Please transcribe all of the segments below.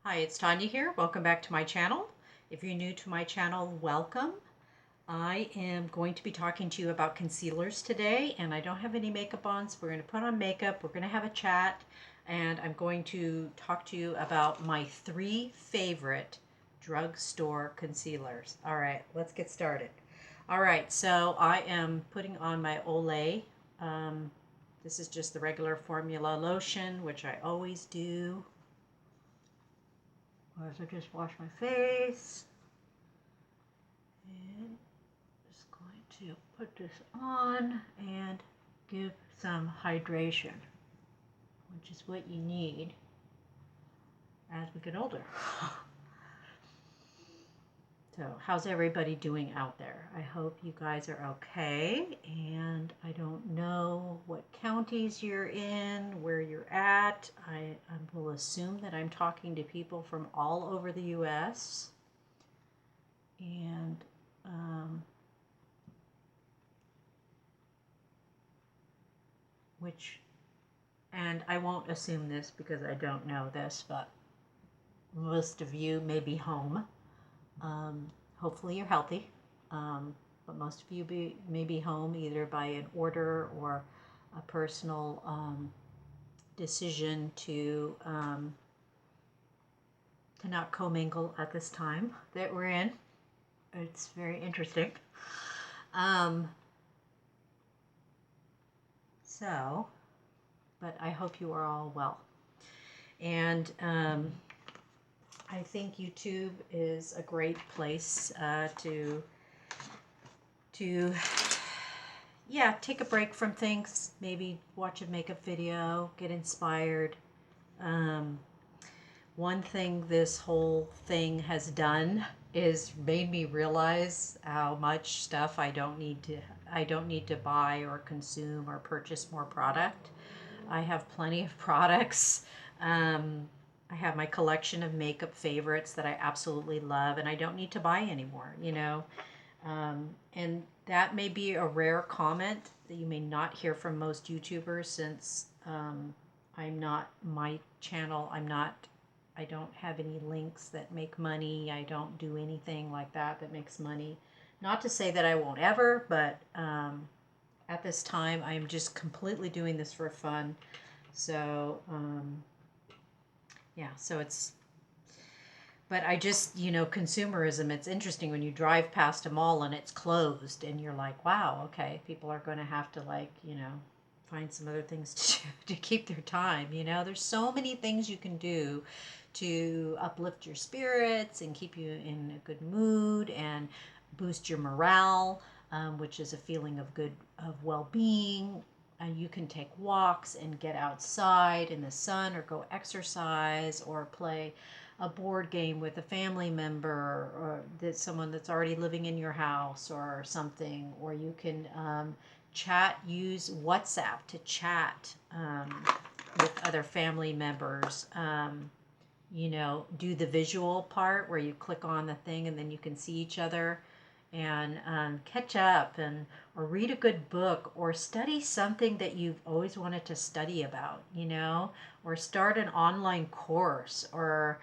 Hi, it's Tanya here. Welcome back to my channel. If you're new to my channel, welcome. I am going to be talking to you about concealers today, and I don't have any makeup on, so we're going to put on makeup, we're going to have a chat, and I'm going to talk to you about my 3 favorite drugstore concealers. All right, let's get started. All right, so I am putting on my Olay. This is just the regular formula lotion, which I always do. I just wash my face, and just going to put this on and give some hydration, which is what you need as we get older. So how's everybody doing out there? I hope you guys are okay, and I don't know what counties you're in, where you're at. I will assume that I'm talking to people from all over the US, and and I won't assume this because I don't know this, but most of you may be home. Hopefully you're healthy, but most of you may be home either by an order or a personal decision to not commingle at this time that we're in. It's very interesting. But I hope you are all well. And I think YouTube is a great place to take a break from things, maybe watch a makeup video, get inspired. One thing this whole thing has done is made me realize how much stuff I don't need to buy or consume or purchase more product. I have plenty of products. I have my collection of makeup favorites that I absolutely love, and I don't need to buy anymore, you know. And that may be a rare comment that you may not hear from most YouTubers, since I'm not, my channel, I don't have any links that make money. I don't do anything like that that makes money. Not to say that I won't ever, but at this time I'm just completely doing this for fun. So yeah, so but I just, consumerism, it's interesting when you drive past a mall and it's closed and you're like, wow, okay, people are going to have to, like, find some other things to do to keep their time. There's so many things you can do to uplift your spirits and keep you in a good mood and boost your morale, which is a feeling of well-being. You can take walks and get outside in the sun, or go exercise, or play a board game with a family member, or someone that's already living in your house or something. Or you can use WhatsApp to chat with other family members. Do the visual part where you click on the thing and then you can see each other, and catch up, or read a good book, or study something that you've always wanted to study about, or start an online course, or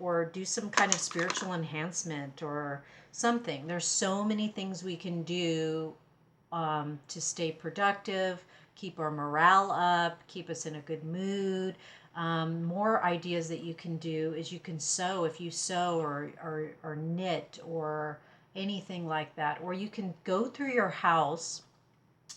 or do some kind of spiritual enhancement or something. There's so many things we can do to stay productive, keep our morale up, keep us in a good mood. More ideas that you can do is you can sew, if you sew, or knit, or anything like that. Or you can go through your house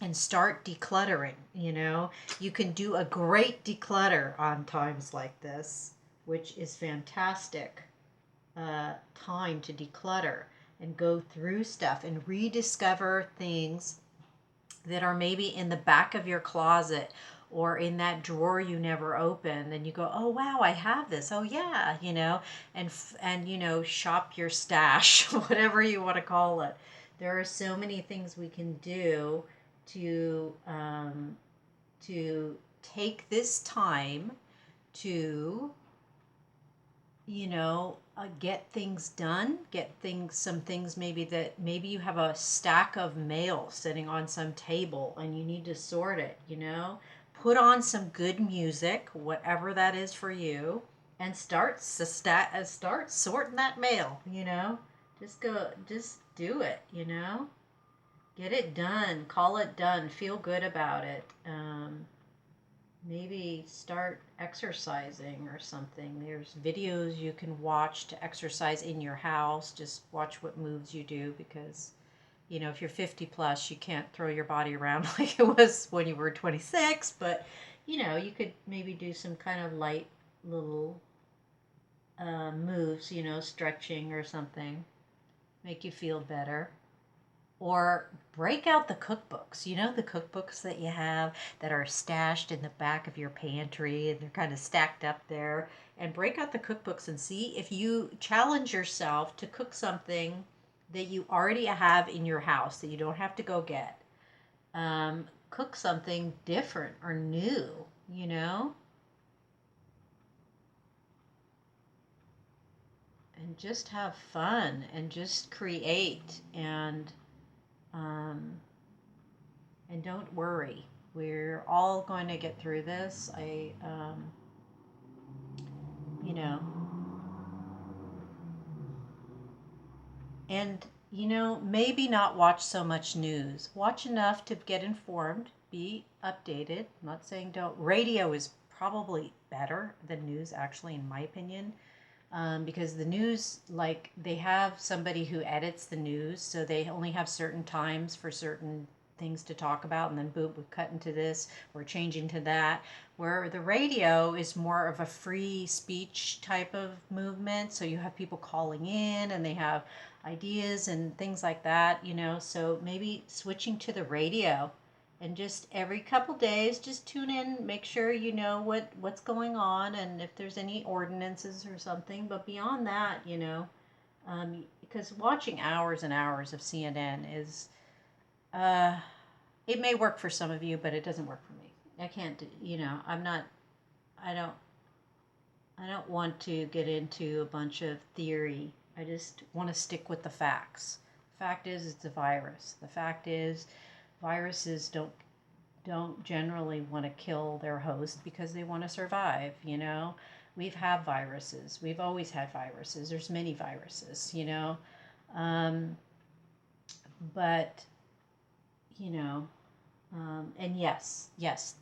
and start decluttering. You can do a great declutter on times like this, which is fantastic time to declutter and go through stuff and rediscover things that are maybe in the back of your closet, or in that drawer you never opened, and you go, oh wow, I have this, oh yeah, and shop your stash, whatever you want to call it. There are so many things we can do to take this time to get things done, some things, maybe you have a stack of mail sitting on some table and you need to sort it. Put on some good music, whatever that is for you, and start sorting that mail, you know. Just do it, you know. Get it done. Call it done. Feel good about it. Maybe start exercising or something. There's videos you can watch to exercise in your house. Just watch what moves you do, because you know, if you're 50 plus, you can't throw your body around like it was when you were 26, but you know, you could maybe do some kind of light little moves, you know, stretching or something, make you feel better. Or break out the cookbooks. You know, the cookbooks that you have that are stashed in the back of your pantry and they're kind of stacked up there. And break out the cookbooks and see if you challenge yourself to cook something that you already have in your house that you don't have to go get. Cook something different or new, you know? And just have fun and just create um, and don't worry. We're all going to get through this. You know, and, you know, maybe not watch so much news. Watch enough to get informed, be updated. I'm not saying don't. Radio is probably better than news, actually, in my opinion. Because the news, like, they have somebody who edits the news, so they only have certain times for certain things to talk about, and then boom, we cut into this, we're changing to that. Where the radio is more of a free speech type of movement, so you have people calling in and they have ideas and things like that, you know. So maybe switching to the radio, and just every couple days just tune in, make sure you know what's going on and if there's any ordinances or something. But beyond that, you know, because watching hours and hours of CNN is uh, it may work for some of you, but it doesn't work for me. I can't do, you know, I'm not, I don't, I don't want to get into a bunch of theory. I just want to stick with the facts. Fact is, it's a virus. The fact is, viruses don't generally want to kill their host because they want to survive, you know. We've had viruses. We've always had viruses. There's many viruses, you know. Um, but, you know, and yes,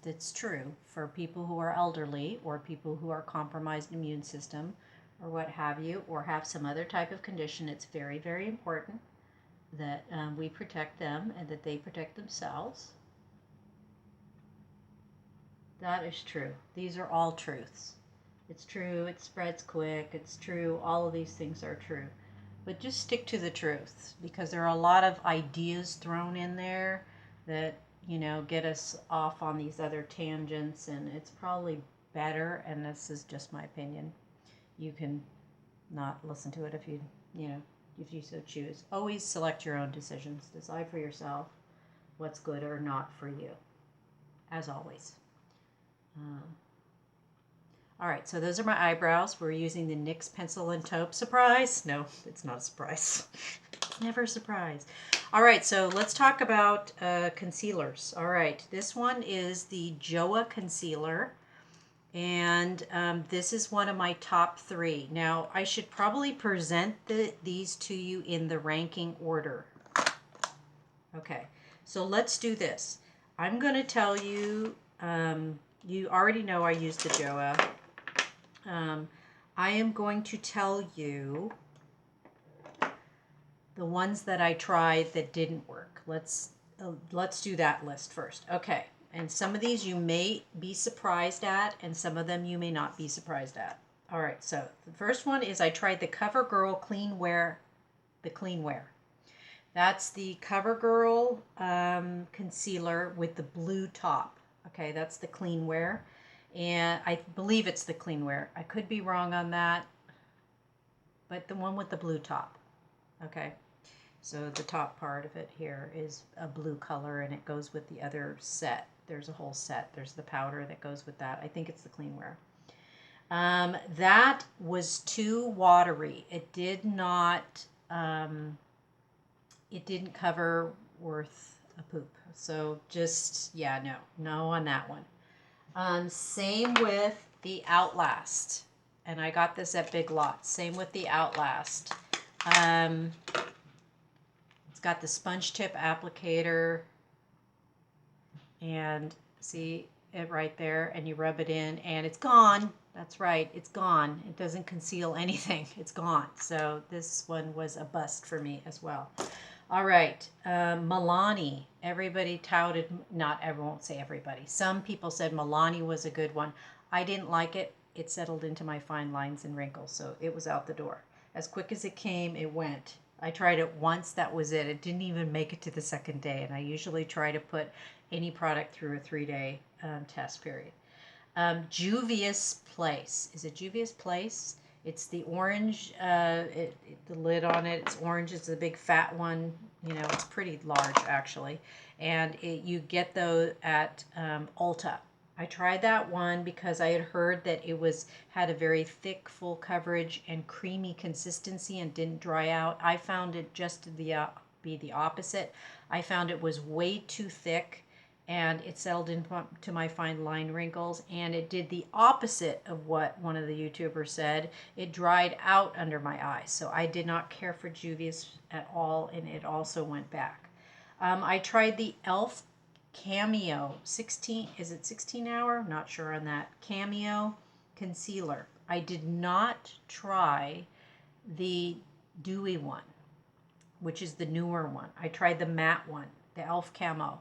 that's true for people who are elderly or people who are compromised immune system or what have you, or have some other type of condition. It's very, very important that we protect them and that they protect themselves. That is true. These are all truths. It's true, it spreads quick, it's true, all of these things are true. But just stick to the truth, because there are a lot of ideas thrown in there that, you know, get us off on these other tangents, and it's probably better, and this is just my opinion. You can not listen to it if you know, if you so choose. Always select your own decisions. Decide for yourself what's good or not for you, as always. Um, all right, so those are my eyebrows. We're using the NYX pencil and taupe. Surprise? No, it's not a surprise. It's never a surprise. All right, so let's talk about concealers. All right, this one is the Joah concealer, and this is one of my top 3. Now, I should probably present these to you in the ranking order. Okay, so let's do this. I'm going to tell you, you already know I use the Joah. I am going to tell you the ones that I tried that didn't work. Let's do that list first. Okay, and some of these you may be surprised at, and some of them you may not be surprised at. All right, so the first one is I tried the Covergirl Clean Wear, the Clean Wear. That's the Covergirl concealer with the blue top. Okay, that's the Clean Wear. And I believe it's the Clean Wear. I could be wrong on that, but the one with the blue top. Okay, so the top part of it here is a blue color, and it goes with the other set. There's a whole set. There's the powder that goes with that. I think it's the Clean Wear. That was too watery. It did not, it didn't cover worth a poop. So just, yeah, no on that one. Same with the Outlast. and I got this at Big Lots. Same with the Outlast. It's got the sponge tip applicator, and see it right there, and you rub it in and it's gone. That's right, it's gone. It doesn't conceal anything. It's gone. So this one was a bust for me as well. All right, Milani. Everybody touted, not everyone, won't say everybody. Some people said Milani was a good one. I didn't like it. It settled into my fine lines and wrinkles, so it was out the door. As quick as it came, it went. I tried it once, that was it. It didn't even make it to the second day, and I usually try to put any product through a 3-day test period. Juvia's Place. Is it Juvia's Place? It's the orange, the lid on it, it's orange. It's a big fat one. You know, it's pretty large actually. And you get those at Ulta. I tried that one because I had heard that it had a very thick, full coverage and creamy consistency and didn't dry out. I found it just to be the opposite. I found it was way too thick, and it settled into my fine line wrinkles, and it did the opposite of what one of the YouTubers said. It dried out under my eyes, so I did not care for Juvia's at all, and it also went back. I tried the e.l.f. Cameo 16, is it 16 hour? Not sure on that. Cameo concealer. I did not try the dewy one, which is the newer one. I tried the matte one, the e.l.f. Camo.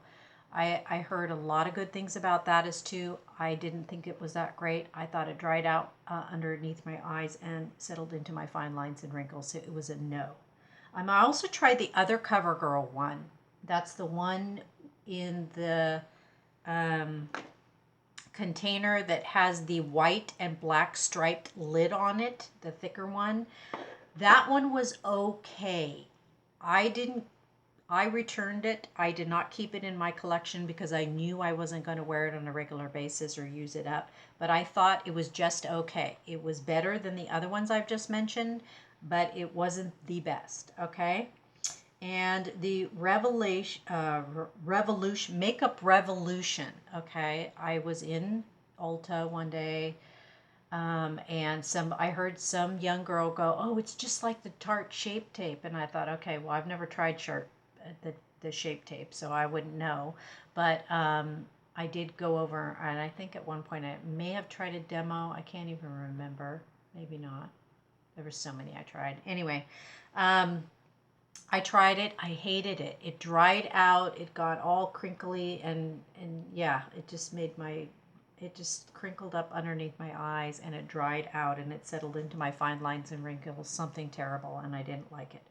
I heard a lot of good things about that as too. I didn't think it was that great. I thought it dried out underneath my eyes and settled into my fine lines and wrinkles, so it was a no. I also tried the other CoverGirl one. That's the one in the container that has the white and black striped lid on it, the thicker one. That one was okay. I returned it. I did not keep it in my collection because I knew I wasn't going to wear it on a regular basis or use it up, but I thought it was just okay. It was better than the other ones I've just mentioned, but it wasn't the best, okay? And the Makeup Revolution, okay? I was in Ulta one day, and I heard some young girl go, "Oh, it's just like the Tarte Shape Tape," and I thought, okay, well, I've never tried the Shape Tape, so I wouldn't know, but I did go over, and I think at one point I may have tried a demo. I can't even remember. Maybe not. There were so many I tried. Anyway, I tried it. I hated it. It dried out. It got all crinkly, and yeah, it just crinkled up underneath my eyes, and it dried out, and it settled into my fine lines and wrinkles. Something terrible, and I didn't like it.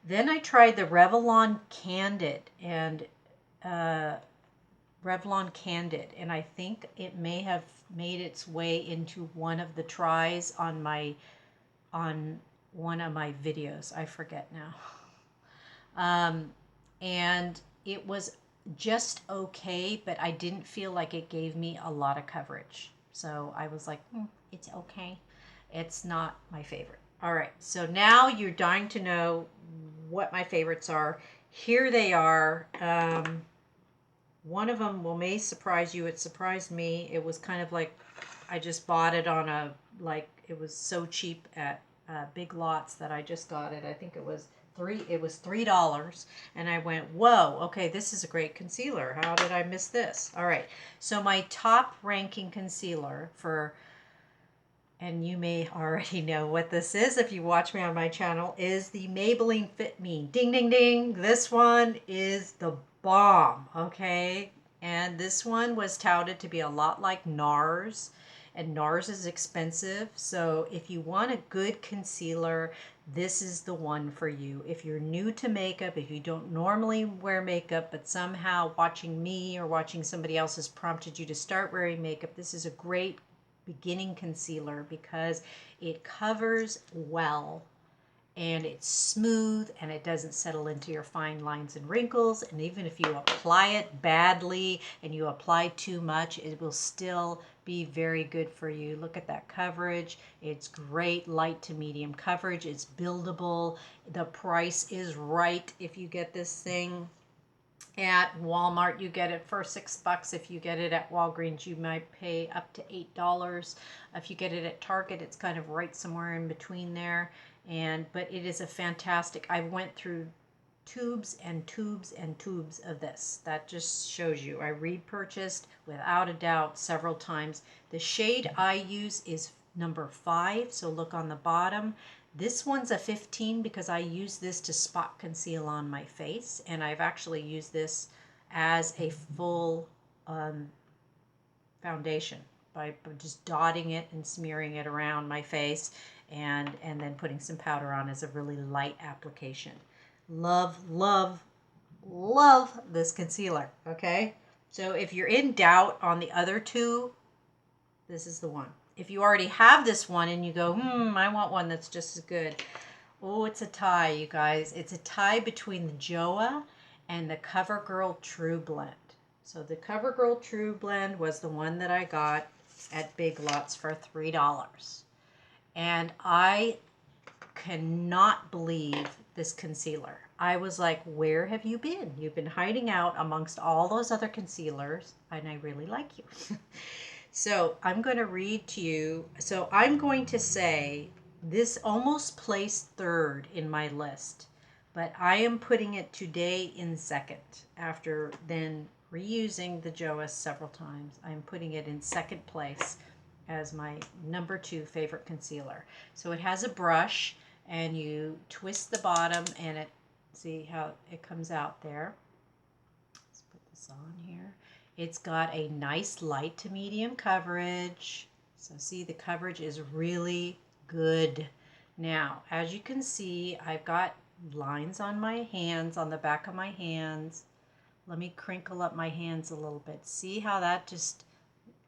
Then I tried the Revlon Candid, and I think it may have made its way into one of the tries on one of my videos. I forget now. And it was just okay, but I didn't feel like it gave me a lot of coverage. So I was like, it's okay. It's not my favorite. All right, so now you're dying to know what my favorites are. Here they are. One of them may surprise you. It surprised me. It was kind of like I just bought it on it was so cheap at Big Lots that I just got it. I think it was $3, and I went, whoa, okay, this is a great concealer. How did I miss this? All right, so my top ranking concealer and you may already know what this is if you watch me on my channel, is the Maybelline Fit Me. Ding, ding, ding. This one is the bomb, okay? And this one was touted to be a lot like NARS, and NARS is expensive. So if you want a good concealer, this is the one for you. If you're new to makeup, if you don't normally wear makeup, but somehow watching me or watching somebody else has prompted you to start wearing makeup, this is a great beginning concealer because it covers well, and it's smooth, and it doesn't settle into your fine lines and wrinkles. And even if you apply it badly and you apply too much, it will still be very good for you. Look at that coverage. It's great light to medium coverage. It's buildable. The price is right if you get this thing. At Walmart, you get it for $6. If you get it at Walgreens, you might pay up to $8. If you get it at Target, it's kind of right somewhere in between there. But it is a fantastic. I went through tubes and tubes and tubes of this. That just shows you. I repurchased without a doubt several times. The shade I use is number 5, so look on the bottom. This one's a 15 because I use this to spot conceal on my face, and I've actually used this as a full foundation by just dotting it and smearing it around my face, and then putting some powder on as a really light application. Love, love, love this concealer, okay? So if you're in doubt on the other two, this is the one. If you already have this one and you go, I want one that's just as good. Oh, it's a tie, you guys. It's a tie between the Joah and the Covergirl True blend. So the Covergirl True blend was the one that I got at Big Lots for $3. And I cannot believe this concealer. I was like, where have you been? You've been hiding out amongst all those other concealers, and I really like you. So I'm going to read to you. So I'm going to say this almost placed third in my list, but I am putting it today in second after then reusing the Joah several times. I'm putting it in second place as my number 2 favorite concealer. So it has a brush, and you twist the bottom, and it, see how it comes out there. Let's put this on here. It's got a nice light to medium coverage. So see, the coverage is really good. Now, as you can see, I've got lines on my hands, on the back of my hands. Let me crinkle up my hands a little bit. See how that just,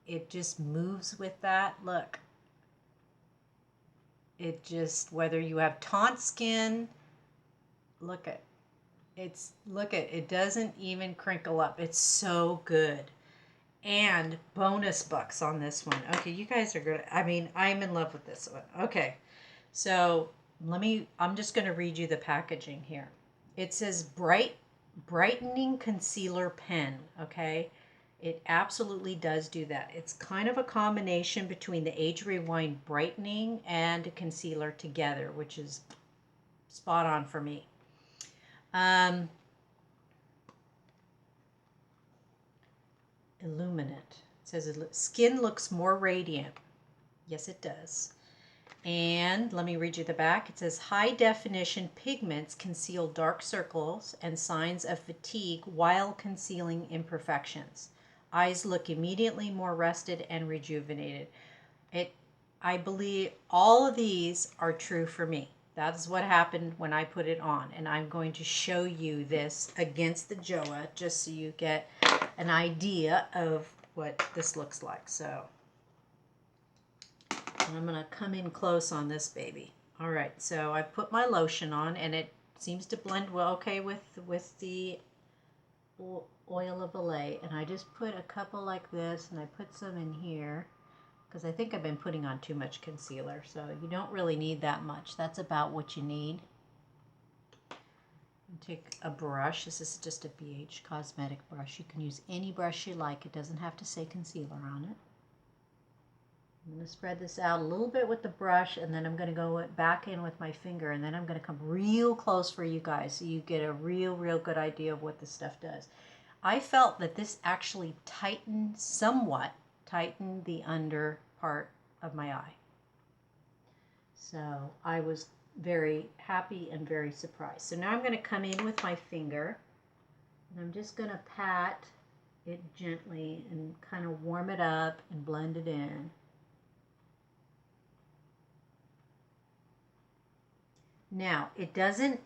it just moves with that? Look. It just, whether you have taunt skin, look at it doesn't even crinkle up. It's so good. And bonus bucks on this one. Okay, you guys are good. I mean, I'm in love with this one. Okay, so I'm just going to read you the packaging here. It says brightening concealer pen. Okay, it absolutely does do that. It's kind of a combination between the Age Rewind brightening and a concealer together, which is spot on for me. Illuminate. It says skin looks more radiant. Yes, it does. And let me read you the back. It says high definition pigments conceal dark circles and signs of fatigue while concealing imperfections. Eyes look immediately more rested and rejuvenated. I believe all of these are true for me. That's what happened when I put it on. And I'm going to show you this against the Joah just so you get an idea of what this looks like. So I'm going to come in close on this baby. All right, so I put my lotion on, and it seems to blend well okay with the oil of Olay. And I just put a couple like this, and I put some in here because I think I've been putting on too much concealer. So you don't really need that much. That's about what you need. Take a brush. This is just a BH cosmetic brush. You can use any brush you like. It doesn't have to say concealer on it. I'm going to spread this out a little bit with the brush, and then I'm going to go back in with my finger, and then I'm going to come real close for you guys so you get a real good idea of what this stuff does. I felt that this actually somewhat tightened the under part of my eye. So I was very happy and very surprised. So now I'm going to come in with my finger, and I'm just going to pat it gently and kind of warm it up and blend it in. Now, it doesn't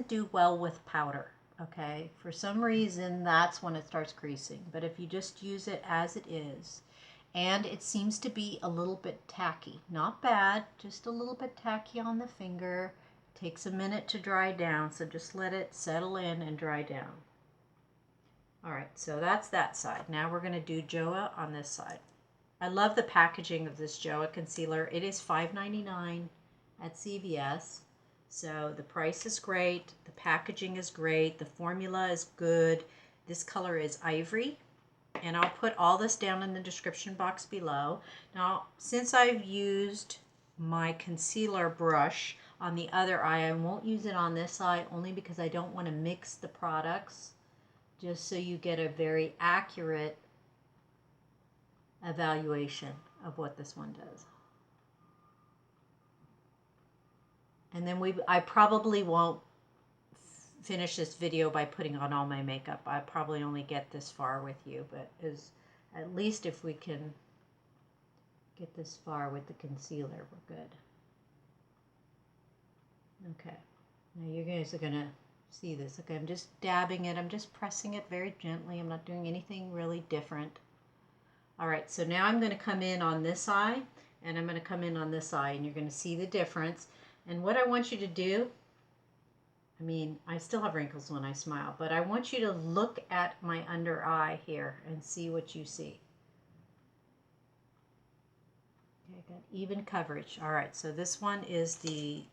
do well with powder, okay? For some reason, that's when it starts creasing. But if you just use it as it is, and it seems to be a little bit tacky. Not bad, just a little bit tacky on the finger. Takes a minute to dry down, so just let it settle in and dry down. All right, so that's that side. Now we're going to do Joah on this side. I love the packaging of this Joah concealer. It is $5.99 at CVS. So the price is great, the packaging is great, the formula is good. This color is ivory, and I'll put all this down in the description box below. Now, since I've used my concealer brush on the other eye, I won't use it on this eye only because I don't want to mix the products, just so you get a very accurate evaluation of what this one does. And then I probably won't finish this video by putting on all my makeup. I probably only get this far with you, but at least if we can get this far with the concealer, we're good. Okay, now you guys are gonna see this. Okay, I'm just dabbing it. I'm just pressing it very gently. I'm not doing anything really different. All right, so now I'm gonna come in on this eye, and I'm gonna come in on this eye, and you're gonna see the difference. And what I want you to do, I mean, I still have wrinkles when I smile, but I want you to look at my under eye here and see what you see. Okay, I got even coverage. All right, so this one is the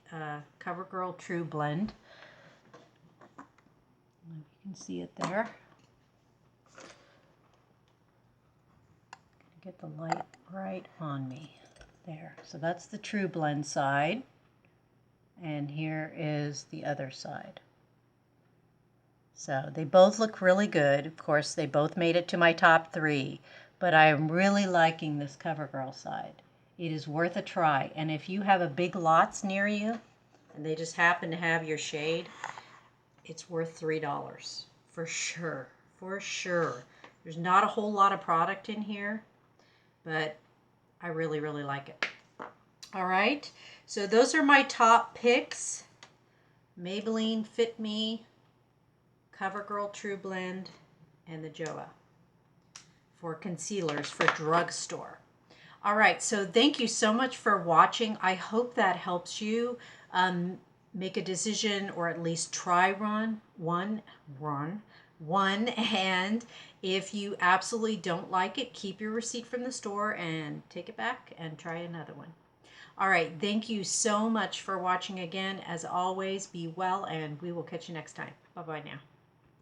Covergirl True blend. If you can see it there. Get the light right on me. There. So that's the True blend side. And here is the other side. So they both look really good. Of course, they both made it to my top 3, but I am really liking this CoverGirl side. It is worth a try. And if you have a Big Lots near you, and they just happen to have your shade, it's worth $3 for sure. For sure. There's not a whole lot of product in here, but I really, really like it. All right, so those are my top picks. Maybelline Fit Me, CoverGirl True Blend, and the Joah for concealers for Drugstore. All right, so thank you so much for watching. I hope that helps you make a decision, or at least try one. And if you absolutely don't like it, keep your receipt from the store and take it back and try another one. All right, thank you so much for watching again. As always, be well, and we will catch you next time. Bye-bye now.